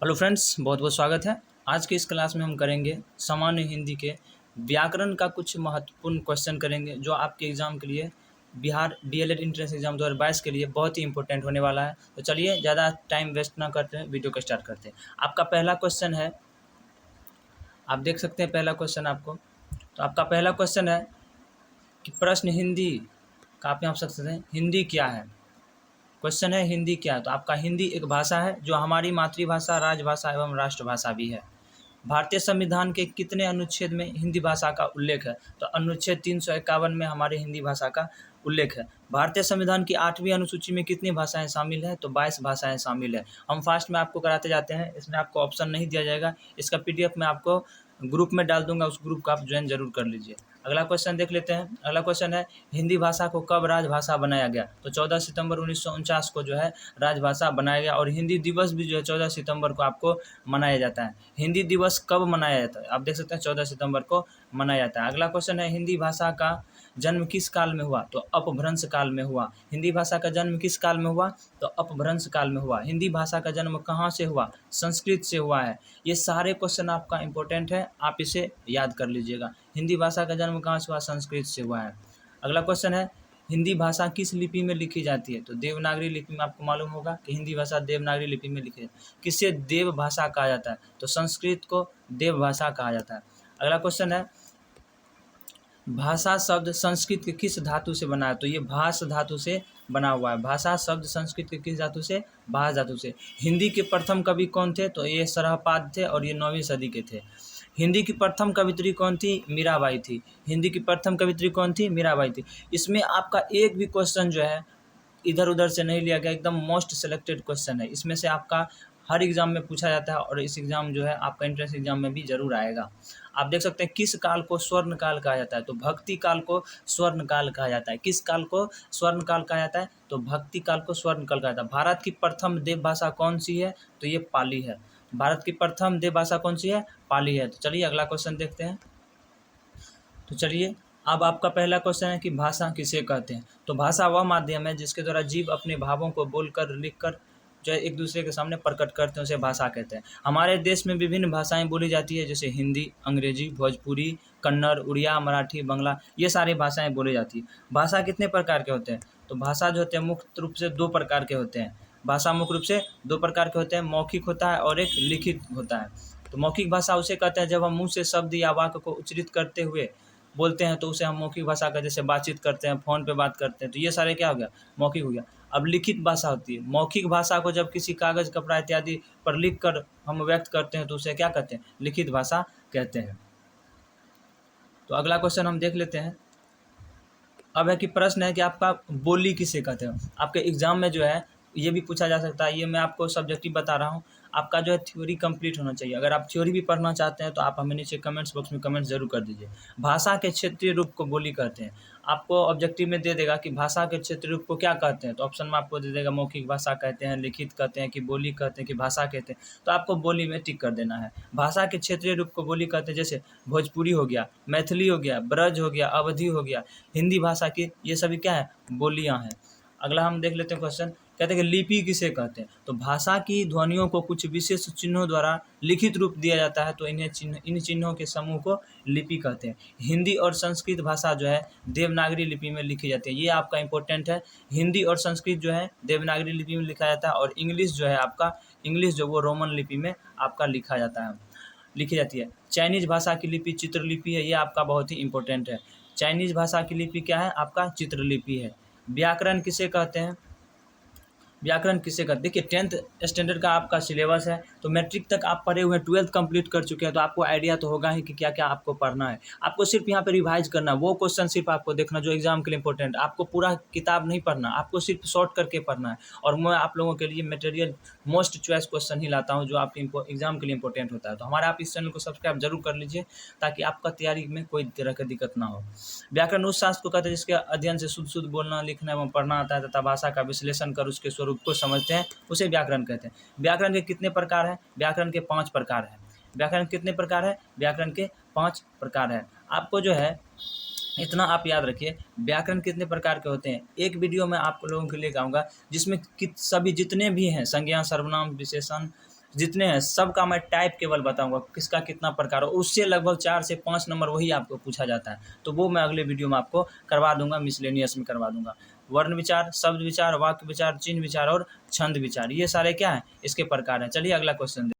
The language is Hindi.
हेलो फ्रेंड्स, बहुत बहुत स्वागत है। आज के इस क्लास में हम करेंगे सामान्य हिंदी के व्याकरण का कुछ महत्वपूर्ण क्वेश्चन करेंगे जो आपके एग्ज़ाम के लिए बिहार डीएलएड एंट्रेंस एग्जाम 2022 के लिए बहुत ही इंपॉर्टेंट होने वाला है। तो चलिए ज़्यादा टाइम वेस्ट ना करते हैं, वीडियो को स्टार्ट करते हैं। आपका पहला क्वेश्चन है, आप देख सकते हैं पहला क्वेश्चन आपको। तो आपका पहला क्वेश्चन है कि प्रश्न हिंदी का आप यहाँ सकते हैं, हिंदी क्या है। क्वेश्चन है हिंदी क्या है। तो आपका हिंदी एक भाषा है जो हमारी मातृभाषा, राजभाषा एवं राष्ट्रभाषा भी है। भारतीय संविधान के कितने अनुच्छेद में हिंदी भाषा का उल्लेख है। तो अनुच्छेद 351 में हमारे हिंदी भाषा का उल्लेख है। भारतीय संविधान की 8वीं अनुसूची में कितनी भाषाएं शामिल है। तो 22 भाषाएं शामिल है। हम फास्ट में आपको कराते जाते हैं, इसमें आपको ऑप्शन नहीं दिया जाएगा। इसका पीडीएफ में आपको ग्रुप में डाल दूंगा, उस ग्रुप को आप ज्वाइन जरूर कर लीजिए। अगला क्वेश्चन देख लेते हैं। अगला क्वेश्चन है हिंदी भाषा को कब राजभाषा बनाया गया। तो 14 सितंबर 1949 को जो है राजभाषा बनाया गया। और हिंदी दिवस भी जो है 14 सितंबर को आपको मनाया जाता है। हिंदी दिवस कब मनाया जाता है, आप देख सकते हैं 14 सितंबर को मनाया जाता है। अगला क्वेश्चन है हिंदी भाषा का जन्म किस काल में हुआ। तो अपभ्रंश काल में हुआ। हिंदी भाषा का जन्म किस काल में हुआ। तो अपभ्रंश काल में हुआ। हिंदी भाषा का जन्म कहाँ से हुआ, संस्कृत से हुआ है। ये सारे क्वेश्चन आपका इंपॉर्टेंट है, आप इसे याद कर लीजिएगा। हिंदी भाषा का जन्म कहाँ से हुआ, संस्कृत से हुआ है। अगला क्वेश्चन है हिंदी भाषा किस लिपि में लिखी जाती है। तो देवनागरी लिपि में। आपको मालूम होगा कि हिंदी भाषा देवनागरी लिपि में लिखी जाती है। किससे देव भाषा कहा जाता है। तो संस्कृत को देव भाषा कहा जाता है। अगला क्वेश्चन है भाषा शब्द संस्कृत के किस धातु से बना है। तो ये भाष धातु से बना हुआ है। भाषा शब्द संस्कृत के किस धातु से, भाष धातु से। हिंदी के प्रथम कवि कौन थे। तो ये सरहपाद थे और ये 9वीं सदी के थे। हिंदी की प्रथम कवित्री कौन थी, मीराबाई थी। हिंदी की प्रथम कवित्री कौन थी, मीराबाई थी। इसमें आपका एक भी क्वेश्चन जो है इधर उधर से नहीं लिया गया, एकदम मोस्ट सिलेक्टेड क्वेश्चन है। इसमें से आपका हर एग्जाम में पूछा जाता है और इस एग्जाम जो है आपका एंट्रेंस एग्जाम में भी जरूर आएगा। आप देख सकते हैं किस काल को स्वर्ण काल कहा जाता है। तो भक्ति काल को स्वर्ण काल कहा जाता है। किस काल को स्वर्ण काल कहा जाता है। तो भक्ति काल को स्वर्ण काल कहा जाता है। भारत की प्रथम देव भाषा कौन सी है। तो ये पाली है। भारत की प्रथम देव भाषा कौन सी है, पाली है। तो चलिए अगला क्वेश्चन देखते हैं। तो चलिए अब आपका पहला क्वेश्चन है कि भाषा किसे कहते हैं। तो भाषा वह माध्यम है जिसके द्वारा जीव अपने भावों को बोलकर, लिखकर जो है एक दूसरे के सामने प्रकट करते हैं, उसे भाषा कहते हैं। हमारे देश में विभिन्न भाषाएं बोली जाती है, जैसे हिंदी, अंग्रेजी, भोजपुरी, कन्नड़, उड़िया, मराठी, बांग्ला, ये सारी भाषाएं बोली जाती है। भाषा कितने प्रकार के होते हैं। तो भाषा जो होते हैं मुख्य रूप से 2 प्रकार के होते हैं। भाषा मुख्य रूप से 2 प्रकार के होते हैं, मौखिक होता है और एक लिखित होता है। तो मौखिक भाषा उसे कहते हैं जब हम मुँह से शब्द या वाक्य को उच्चरित करते हुए बोलते हैं, तो उसे हम मौखिक भाषा का, जैसे बातचीत करते हैं, फ़ोन पे बात करते हैं, तो ये सारे क्या हो गया, मौखिक हो गया। अब लिखित भाषा होती है। मौखिक भाषा को जब किसी कागज़, कपड़ा इत्यादि पर लिख कर हम व्यक्त करते हैं तो उसे क्या कहते हैं, लिखित भाषा कहते हैं। तो अगला क्वेश्चन हम देख लेते हैं। अब है कि प्रश्न है कि आपका बोली किसे कहते हैं। आपके एग्जाम में जो है ये भी पूछा जा सकता है, ये मैं आपको सब्जेक्टिव बता रहा हूँ। आपका जो है थ्योरी कंप्लीट होना चाहिए। अगर आप थ्योरी भी पढ़ना चाहते हैं तो आप हमें नीचे कमेंट्स बॉक्स में कमेंट जरूर कर दीजिए। भाषा के क्षेत्रीय रूप को बोली कहते हैं। आपको ऑब्जेक्टिव में दे देगा कि भाषा के क्षेत्रीय रूप को क्या कहते हैं। तो ऑप्शन में आपको दे देगा मौखिक भाषा कहते हैं, लिखित कहते हैं, कि बोली कहते हैं, कि भाषा कहते हैं। तो आपको बोली में टिक कर देना है। भाषा के क्षेत्रीय रूप को बोली कहते हैं, जैसे भोजपुरी हो गया, मैथिली हो गया, ब्रज हो गया, अवधी हो गया, हिंदी भाषा की, ये सभी क्या है, बोलियाँ हैं। अगला हम देख लेते हैं क्वेश्चन। कहते हैं कि लिपि किसे कहते हैं। तो भाषा की ध्वनियों को कुछ विशेष चिन्हों द्वारा लिखित रूप दिया जाता है, तो इन चिन्हों के समूह को लिपि कहते हैं। हिंदी और संस्कृत भाषा जो है देवनागरी लिपि में लिखी जाती है। ये आपका इंपॉर्टेंट है। हिंदी और संस्कृत जो है देवनागरी लिपि में लिखा जाता है, और इंग्लिश जो है आपका, इंग्लिश जो वो रोमन लिपि में आपका लिखा जाता है, लिखी जाती है। चाइनीज़ भाषा की लिपि चित्रलिपि है। ये आपका बहुत ही इंपॉर्टेंट है। चाइनीज़ भाषा की लिपि क्या है, आपका चित्रलिपि है। व्याकरण किसे कहते हैं। व्याकरण किसे कहते हैं। देखिए 10th स्टैंडर्ड का आपका सिलेबस है, तो मैट्रिक तक आप पढ़े हुए हैं, 12th कंप्लीट कर चुके हैं, तो आपको आइडिया तो होगा ही कि क्या क्या आपको पढ़ना है। आपको सिर्फ यहाँ पे रिवाइज करना, वो क्वेश्चन सिर्फ आपको देखना जो एग्जाम के लिए इंपॉर्टेंट। आपको पूरा किताब नहीं पढ़ना, आपको सिर्फ शॉर्ट करके पढ़ना है। और मैं आप लोगों के लिए मटेरियल मोस्ट चॉइस क्वेश्चन ही लाता हूँ जो आपके एग्जाम के लिए इंपॉर्टेंट होता है। तो हमारे आप इस चैनल को सब्सक्राइब जरूर कर लीजिए, ताकि आपका तैयारी में कोई तरह की दिक्कत ना हो। व्याकरण उस शास्त्र को कहते हैं जिसके अध्ययन से शुद्ध शुद्ध बोलना, लिखना एवं पढ़ना आता है, तथा भाषा का विश्लेषण कर उसके स्वरूप को समझते हैं, उसे व्याकरण कहते हैं। व्याकरण के कितने प्रकार हैं। व्याकरण के 5 प्रकार हैं। व्याकरण कितने प्रकार है, व्याकरण के 5 प्रकार है। आपको जो है इतना आप याद रखिए, व्याकरण कितने प्रकार के होते हैं। एक वीडियो में आप लोगों के लिए गाऊंगा जिसमें सभी जितने भी हैं, संज्ञा, सर्वनाम, विशेषण, जितने हैं सबका मैं टाइप केवल बताऊंगा, किसका कितना प्रकार हो, उससे लगभग 4 से 5 नंबर वही आपको पूछा जाता है। तो वो मैं अगले वीडियो में आपको करवा दूंगा, मिसलेनियस में करवा दूंगा। वर्ण विचार, शब्द विचार, वाक्य विचार, चिन्ह विचार और छंद विचार, ये सारे क्या हैं, इसके प्रकार हैं। चलिए अगला क्वेश्चन।